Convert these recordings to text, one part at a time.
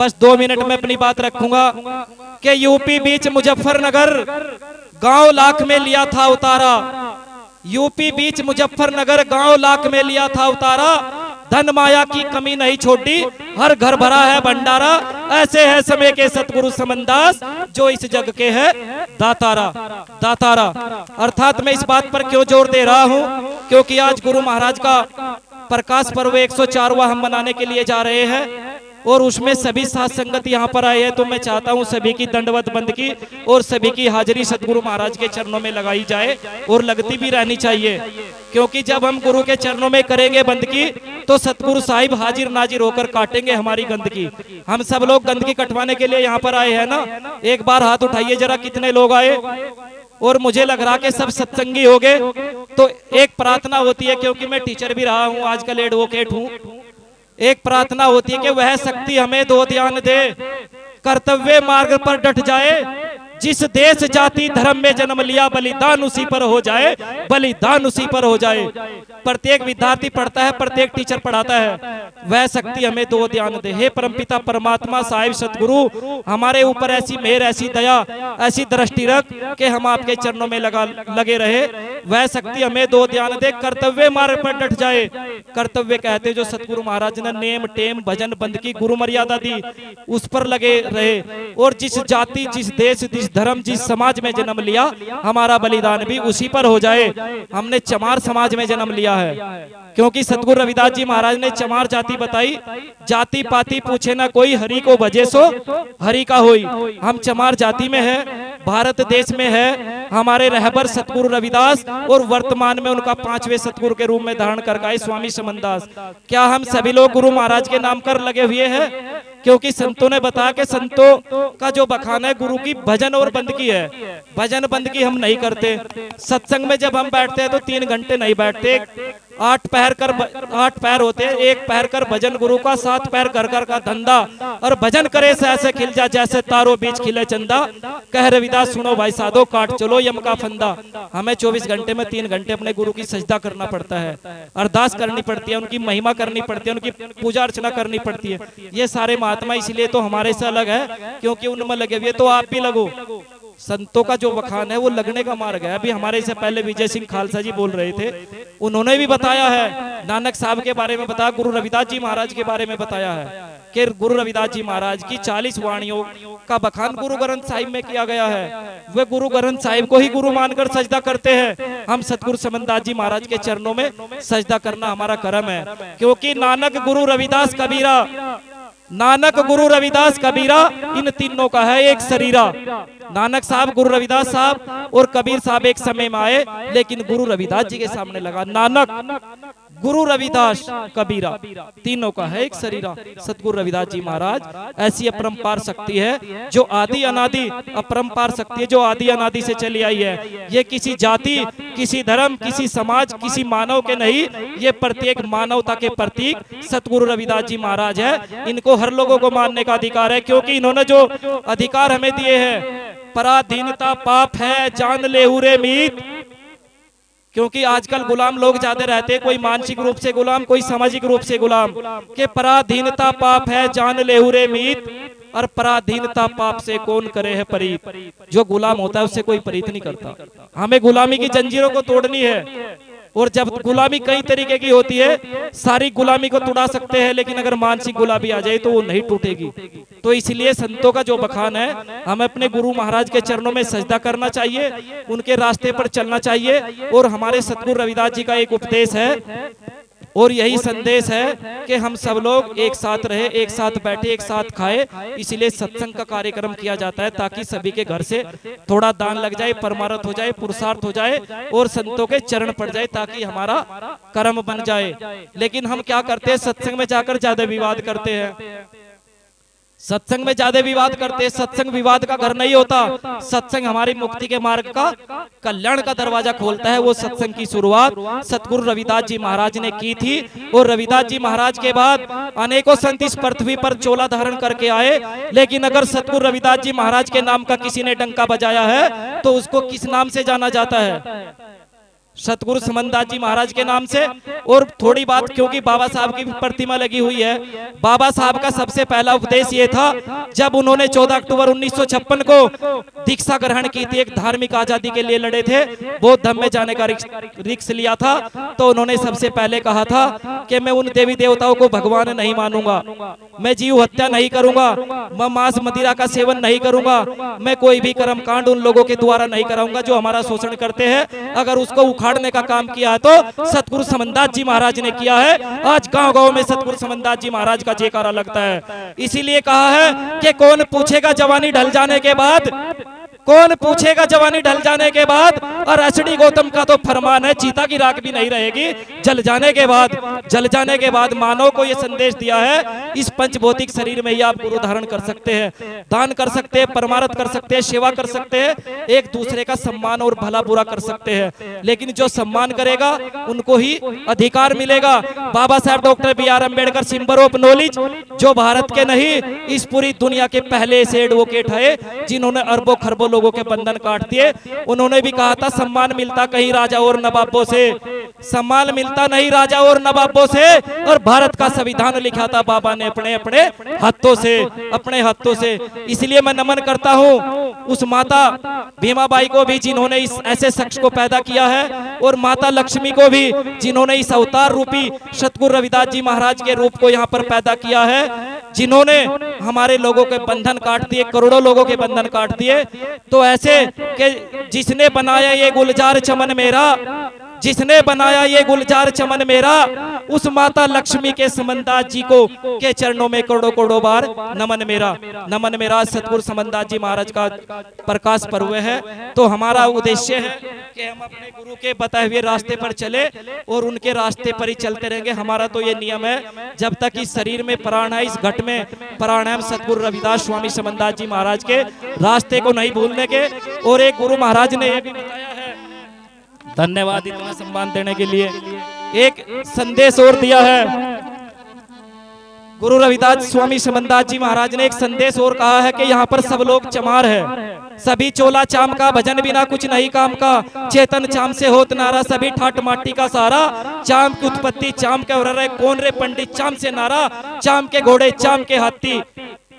बस 2 मिनट में अपनी बात रखूंगा कि यूपी बीच मुजफ्फरनगर गांव लाख में लिया था उतारा। यूपी बीच मुजफ्फरनगर गांव लाख में लिया था उतारा। धन माया की कमी नहीं छोड़ी, हर घर भरा है भंडारा। ऐसे है समय के सतगुरु समनदास, जो इस जग के है दातारा। दातारा अर्थात मैं इस बात पर क्यों जोर दे रहा हूं, क्योंकि आज गुरु महाराज का प्रकाश पर्व 104वां हम मनाने के लिए जा रहे हैं और उसमें सभी साथ संगत यहाँ पर आए हैं। तो मैं चाहता हूँ सभी की दंडवत बंदगी और सभी की हाजिरी सतगुरु महाराज के चरणों में लगाई जाए और लगती भी रहनी चाहिए, क्योंकि जब हम गुरु के चरणों में करेंगे बंदगी तो सतगुरु साहिब हाजिर नाजिर होकर काटेंगे हमारी गंदगी। हम सब लोग गंदगी कटवाने के लिए यहाँ पर आए हैं ना। एक बार हाथ उठाइए जरा, कितने लोग आए। और मुझे लग रहा कि सब सत्संगी हो गए। तो एक प्रार्थना होती है, क्योंकि मैं टीचर भी रहा हूँ, आजकल एडवोकेट हूँ। एक प्रार्थना होती है कि वह शक्ति हमें दो ध्यान दे, कर्तव्य मार्ग पर डट जाए। जिस देश जाति धर्म में जन्म लिया, बलिदान उसी पर हो जाए, बलिदान उसी पर हो जाए। प्रत्येक विद्यार्थी पढ़ता है, प्रत्येक टीचर पढ़ाता है, वह शक्ति हमें दो ध्यान दे। हे परमपिता परमात्मा साहिब सतगुरु, हमारे ऊपर ऐसी मेहर, ऐसी दया, ऐसी दृष्टि रख कि हम आपके चरणों में लगे रहे। वह शक्ति हमें दो ध्यान दे, कर्तव्य मार्ग पर डट जाए। कर्तव्य कहते जो सतगुरु महाराज ने नेम टेम भजन बंद की गुरु मर्यादा दी, उस पर लगे रहे। और जिस जाति, जिस देश, जिस धर्म, जिस समाज में जन्म लिया, हमारा बलिदान भी उसी पर हो जाए। हमने चमार समाज में जन्म लिया है, क्योंकि सतगुरु रविदास जी महाराज ने चमार जाति बताई। जाति पाति पूछे ना कोई, हरि को भजे सो हरि का होई। हम चमार जाति में है, भारत देश में है। हमारे रहबर सतगुरु रविदास और वर्तमान में उनका 5वें सतगुरु के रूप में धारण कर गए स्वामी समनदास। क्या हम सभी लोग गुरु महाराज के नाम कर लगे हुए हैं? क्योंकि संतों ने बताया कि संतों का जो बखान है गुरु की भजन और बंदगी है। भजन बंदगी हम नहीं करते। सत्संग में जब हम बैठते हैं तो 3 घंटे नहीं बैठते। 8 पहर होते हैं, 1 पहर कर भजन गुरु का, 7 पहर घर घर का धंधा। और भजन करे से ऐसे खिल जा जैसे तारों बीच खिले चंदा। कह रविदास सुनो भाई साधो, काट चलो यम का फंदा। हमें 24 घंटे में 3 घंटे अपने गुरु की सजदा करना पड़ता है, अरदास करनी पड़ती है, उनकी महिमा करनी पड़ती है, उनकी पूजा अर्चना करनी पड़ती है। ये सारे महात्मा इसलिए तो हमारे से अलग है, क्योंकि उनमें लगे हुए, तो आप भी लगो। संतों का जो बखान है वो लगने का मार्ग है। अभी हमारे से पहले विजय सिंह खालसा जी बोल रहे थे, उन्होंने भी बताया है, नानक साहब के बारे में बताया, गुरु रविदास जी महाराज के बारे में बताया है कि गुरु रविदास जी महाराज की 40 वाणियों का बखान गुरु ग्रंथ साहिब में किया गया है। वे गुरु ग्रंथ साहिब को ही गुरु मानकर सजदा करते हैं। हम सतगुरु समनदास जी महाराज के चरणों में सजदा करना हमारा कर्म है, क्योंकि नानक गुरु रविदास कबीरा, नानक गुरु रविदास कबीरा, इन तीनों का है एक शरीरा। नानक साहब, गुरु रविदास साहब और कबीर साहब एक समय में आए, लेकिन गुरु रविदास जी के सामने लगा नानक गुरु रविदास कबीरा, तीनों का है एक शरीरा। सतगुरु रविदास जी महाराज ऐसी अपरंपार शक्ति है जो आदि अनादि, अपरंपार शक्ति है जो आदि अनादि से चली आई है। ये किसी जाति, किसी धर्म, किसी समाज, किसी मानव के नहीं, ये प्रत्येक मानवता के प्रतीक सतगुरु रविदास जी महाराज है। इनको हर लोगों को मानने का अधिकार है, क्योंकि इन्होंने जो अधिकार हमें दिए हैं, पराधीनता पाप है जान ले हुरे मीत। क्योंकि आजकल गुलाम लोग ज्यादा रहते हैं, कोई मानसिक रूप से गुलाम, कोई सामाजिक रूप से गुलाम। के पराधीनता पाप है जान ले हुरे मीत, और पराधीनता पाप से कौन करे है परीत। जो गुलाम होता है उससे कोई परीत नहीं करता। हमें गुलामी की जंजीरों को तोड़नी है। और जब गुलामी कई तरीके की होती है, सारी गुलामी को तोड़ा सकते हैं, लेकिन अगर मानसिक गुलामी आ जाए तो वो नहीं टूटेगी। तो इसलिए संतों का जो बखान है, हमें अपने गुरु महाराज के चरणों में सजदा करना चाहिए, उनके रास्ते पर चलना चाहिए। और हमारे सतगुरु रविदास जी का एक उपदेश है और यही संदेश है कि हम सब लोग एक साथ रहे, एक साथ बैठे, एक साथ खाए। इसलिए सत्संग का कार्यक्रम किया जाता है, ताकि सभी के घर से थोड़ा दान लग जाए, परमारथ हो जाए, पुरुषार्थ हो जाए और संतों के चरण पड़ जाए, ताकि हमारा कर्म बन जाए। लेकिन हम क्या करते हैं, सत्संग में जाकर ज्यादा विवाद करते हैं। सत्संग में ज्यादा विवाद करते हैं। सत्संग विवाद का घर नहीं होता। सत्संग हमारी मुक्ति के मार्ग का, कल्याण का दरवाजा खोलता है। वो सत्संग की शुरुआत सतगुरु रविदास जी महाराज ने की थी। और रविदास जी महाराज के बाद अनेकों संत इस पृथ्वी पर चोला धारण करके आए, लेकिन अगर सतगुरु रविदास जी महाराज के नाम का किसी ने डंका बजाया है तो उसको किस नाम से जाना जाता है? सतगुरु समनदास जी महाराज के नाम से। और थोड़ी बात, क्योंकि बाबा साहब की भी प्रतिमा लगी हुई है, बाबा साहब का सबसे पहला उपदेश ये था, जब उन्होंने 14 अक्टूबर 1956 को दीक्षा ग्रहण की थी, एक धार्मिक आजादी के लिए लड़े थे, बौद्ध धर्म में जाने का रिक्स लिया था, तो उन्होंने सबसे पहले कहा था कि मैं उन देवी देवताओं को भगवान नहीं मानूंगा, मैं जीव हत्या नहीं करूंगा, मैं मांस मदिरा का सेवन नहीं करूंगा, मैं कोई भी कर्म कांड उन लोगों के द्वारा नहीं कराऊंगा जो हमारा शोषण करते हैं। अगर उसको उखाड़ने का काम किया है तो सतगुरु समनदास जी महाराज ने किया है। आज गांव गांव में सतगुरु समनदास जी महाराज का जयकारा लगता है। इसीलिए कहा है कि कौन पूछेगा जवानी ढल जाने के बाद, कौन पूछेगा जवानी ढल जाने के बाद। और अचड़ी गौतम का तो फरमान है, चीता की राख भी नहीं रहेगी जल जाने के बाद। जल जाने के बाद मानव को यह संदेश दिया है, इस पंचभौतिक शरीर में ही आप गुरु धारण कर सकते हैं, दान कर सकते हैं, परमार्थ कर सकते हैं, सेवा कर सकते हैं, एक दूसरे का सम्मान और भला बुरा कर सकते हैं। लेकिन जो सम्मान करेगा उनको ही अधिकार मिलेगा। बाबा साहब doctor BR Ambedkar symbol of knowledge, जो भारत के नहीं इस पूरी दुनिया के पहले से एडवोकेट है, जिन्होंने अरबों खरबों लोगों के बंधन काट दिए। उन्होंने भी कहा था सम्मान मिलता कहीं राजा और नवाबों से, सम्मान मिलता नहीं राजा और नवाबों से। और भारत का संविधान लिखा था बाबा ने अपने अपने हाथों से, अपने हाथों से। इसलिए मैं नमन करता हूं उस माता भीमाबाई को भी, जिन्होंने इस ऐसे शख्स को पैदा किया है, और माता लक्ष्मी को भी, जिन्होंने इस अवतार रूपी सतगुरु रविदास जी महाराज के रूप को यहाँ पर पैदा किया है, जिन्होंने हमारे लोगों के बंधन काट दिए, करोड़ों लोगों के बंधन काट दिए। तो ऐसे कि जिसने बनाया ये गुलजार चमन मेरा, जिसने बनाया ये गुलजार चमन मेरा, उस माता लक्ष्मी के समनदास जी को के चरणों में करोड़ों करोड़ों बार नमन मेरा, नमन मेरा। सतगुरु समनदास जी महाराज का प्रकाश पर्व है, तो हमारा उद्देश्य है कि हम अपने गुरु के बताए हुए रास्ते पर चले और उनके रास्ते पर ही चलते रहेंगे। हमारा तो ये नियम है, जब तक इस शरीर में प्राण है, इस घट में प्राण है, हम सतगुरु रविदास स्वामी समनदास जी महाराज के रास्ते को नहीं भूलने के। और एक गुरु महाराज ने यह भी बताया है, धन्यवाद इतना सम्मान देने के लिए। एक संदेश और दिया है गुरु रविदास स्वामी समनदास जी महाराज ने, एक संदेश और कहा है कि यहाँ पर सब लोग चमार है, सभी चोला चाम का, भजन बिना कुछ नहीं काम का, चेतन चाम से होत नारा, सभी ठाट माटी का सारा, चाम की उत्पत्ति चाम के रहे, कौन रे पंडित चाम से नारा, चाम के घोड़े चाम के हाथी,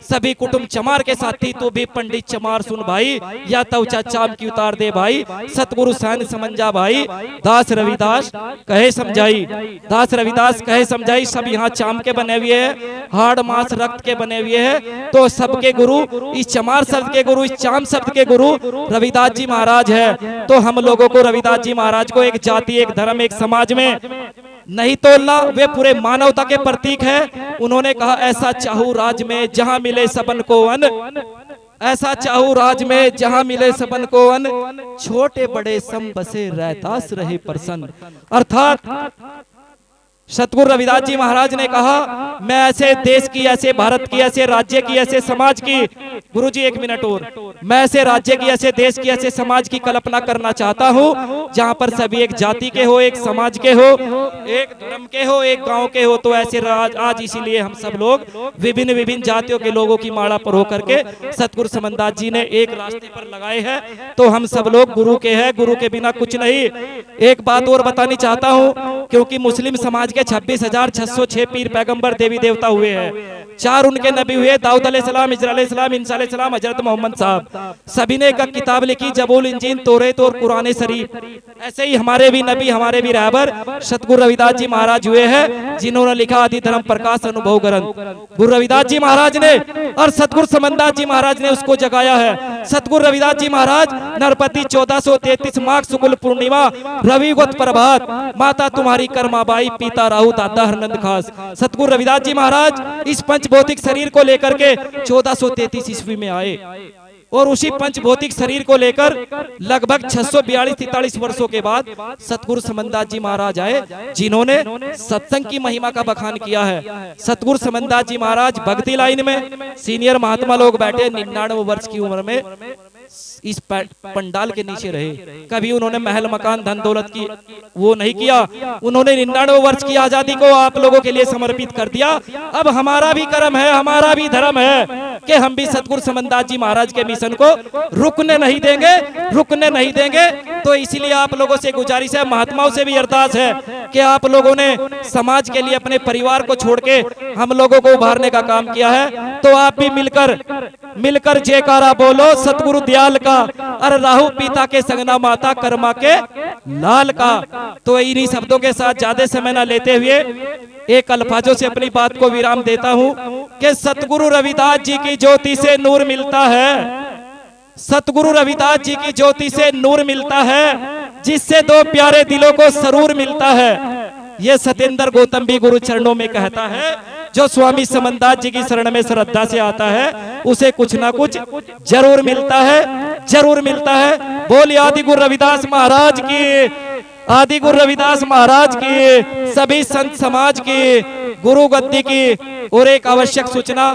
सभी कुटुंब चमार के साथी, तो भी पंडित चमार सुन भाई, या तवचा चाम की उतार दे भाई, सतगुरु सहन समझा भाई, दास रविदास कहे समझाई, दास रविदास कहे समझाई। सब यहाँ चाम के बने हुए हैं, हाड़ मांस रक्त के बने हुए हैं, तो सबके गुरु, इस चमार शब्द के गुरु, इस चाम शब्द के गुरु रविदास जी महाराज है। तो हम लोगों को रविदास जी महाराज को एक जाति, एक धर्म, एक समाज में नहीं तोलना, वे पूरे मानवता के प्रतीक है। उन्होंने कहा ऐसा चाहूं राज में जहां मिले सबन को अन्न, ऐसा चाहूं राज में जहां मिले सबन को अन्न, छोटे बड़े सम बसे रहतास रहे प्रसन्न। अर्थात सतगुरु रविदास जी महाराज ने कहा मैं ऐसे देश की, ऐसे भारत की, ऐसे राज्य की, ऐसे समाज की, गुरुजी एक मिनट और, मैं ऐसे राज्य की, ऐसे देश की, ऐसे समाज की कल्पना करना चाहता हूँ जहाँ पर सभी एक जाति के हो, एक समाज के हो, एक धर्म के हो, एक गांव के हो। तो ऐसे आज इसीलिए हम सब लोग विभिन्न विभिन्न जातियों के लोगों की माला पर होकर के सतगुरु समनदास जी ने एक रास्ते पर लगाए हैं। तो हम सब लोग गुरु के हैं, गुरु के बिना कुछ नहीं। एक बात और बतानी चाहता हूँ, क्योंकि मुस्लिम समाज 26,606 पीर पैगंबर देवी देवता हुए हैं, 4 उनके नबी हुए, दाऊद अलैहिस्सलाम, इजरा अलैहिस्सलाम, इंसा अलैहिस्सलाम, हजरत मोहम्मद साहब, सभी ने एक किताब लिखी, जबूल, इंजील, तौरात और कुरान शरीफ। ऐसे ही हमारे भी नबी, हमारे भी रहबर सतगुरु रविदास जी महाराज हुए हैं, जिन्होंने लिखा आदि धर्म प्रकाश अनुभव ग्रंथ। गुरु रविदास जी महाराज ने और सतगुरु समनदास जी महाराज ने उसको जगाया है। सतगुरु रविदास जी महाराज नरपति 1433 माघ शुक्ल पूर्णिमा रविगत प्रभात, माता तुम्हारी कर्माबाई, पिता राहु, दादा हरनंद खास। सतगुरु रविदास जी महाराज इस पंचभौतिक शरीर को लेकर के 1433 ईस्वी में आए, और उसी पंचभौतिक शरीर को लेकर लगभग 642-43 वर्षों के बाद सतगुरु समनदास जी महाराज आए, जिन्होंने सत्संग की महिमा का बखान किया है। सतगुरु समनदास जी महाराज भक्ति लाइन में सीनियर महात्मा लोग बैठे 99 वर्ष की उम्र में इस पंडाल के नीचे रहे। कभी उन्होंने महल मकान धन दौलत की वो नहीं किया। उन्होंने 99 वर्ष की आजादी को आप लोगों के लिए समर्पित कर दिया। अब हमारा भी कर्म है, हमारा भी धर्म है कि हम भी सतगुरु समनदास जी महाराज के मिशन को रुकने नहीं देंगे, रुकने नहीं देंगे। तो इसीलिए आप लोगों से गुजारिश है, महात्माओं से भी अरदास है कि आप लोगों ने समाज के लिए अपने परिवार को छोड़ के हम लोगों को उभारने का काम किया है। तो आप भी मिलकर जयकारा बोलो सतगुरु दयाल का, अरे राहु पिता के संगना माता कर्मा के लाल का। तो इन्हीं शब्दों के साथ ज्यादा समय न लेते हुए एक अल्फाजों से अपनी बात को विराम देता हूं कि सतगुरु रविदास जी की ज्योति से नूर मिलता है, सतगुरु रविदास जी की ज्योति से नूर मिलता है, जिससे दो प्यारे दिलों को सरूर मिलता है। ये सत्येंद्र गौतम भी गुरु चरणों में कहता है, जो स्वामी समनदास जी की शरण में श्रद्धा से आता है उसे कुछ ना कुछ जरूर मिलता है, जरूर मिलता है। बोलिए आदि गुरु रविदास महाराज की, आदि गुरु रविदास महाराज की, सभी संत समाज की, गुरु गद्दी की। और एक आवश्यक सूचना,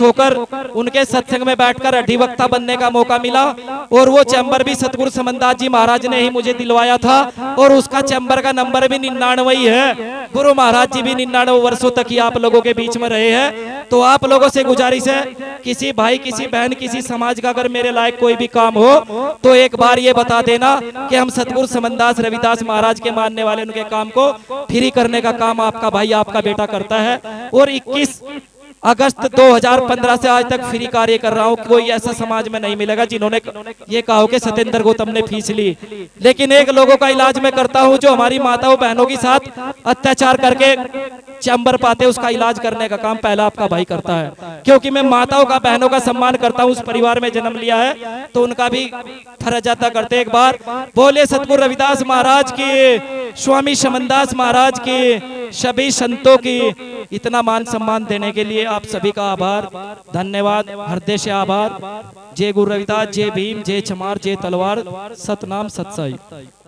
होकर उनके सत्संग में बैठकर अधिवक्ता बनने का मौका मिला और वो चैम्बर भी सतगुरु समनदास जी महाराज ने ही मुझे दिलवाया था और उसका चैम्बर का नंबर भी 99 ही है। गुरु महाराज जी भी 99 वर्षों तक ही आप लोगों के बीच में रहे हैं। तो आप लोगों से गुजारिश है, किसी भाई, किसी बहन, किसी समाज का अगर मेरे लायक कोई भी काम हो तो एक बार ये बता देना कि हम सतगुरु समनदास रविदास महाराज के मानने वाले उनके काम को फ्री करने का काम आपका भाई, आपका बेटा करता है। और 21 अगस्त 2015 से आज तक फ्री कार्य कर रहा हूँ। कोई ऐसा समाज में नहीं मिलेगा जिन्होंने ये कहा हो कि सत्येंद्र गौतम ने फीस ली, लेकिन एक लोगों का इलाज मैं करता हूँ जो हमारी माताओं बहनों के साथ अत्याचार करके चैम्बर पाते, उसका इलाज करने का काम पहला आपका भाई करता है। क्योंकि मैं माताओं का, बहनों का सम्मान करता हूँ, उस परिवार में जन्म लिया है तो उनका भी फर्ज अदा करते। एक बार बोले सतगुरु रविदास महाराज की, स्वामी समनदास महाराज की, सभी संतों की। इतना मान सम्मान देने के लिए आप सभी का आभार, धन्यवाद, हृदय से आभार। जय गुरु रविदास, जय भीम, जय चमार, जय तलवार, सतनाम सतसाई।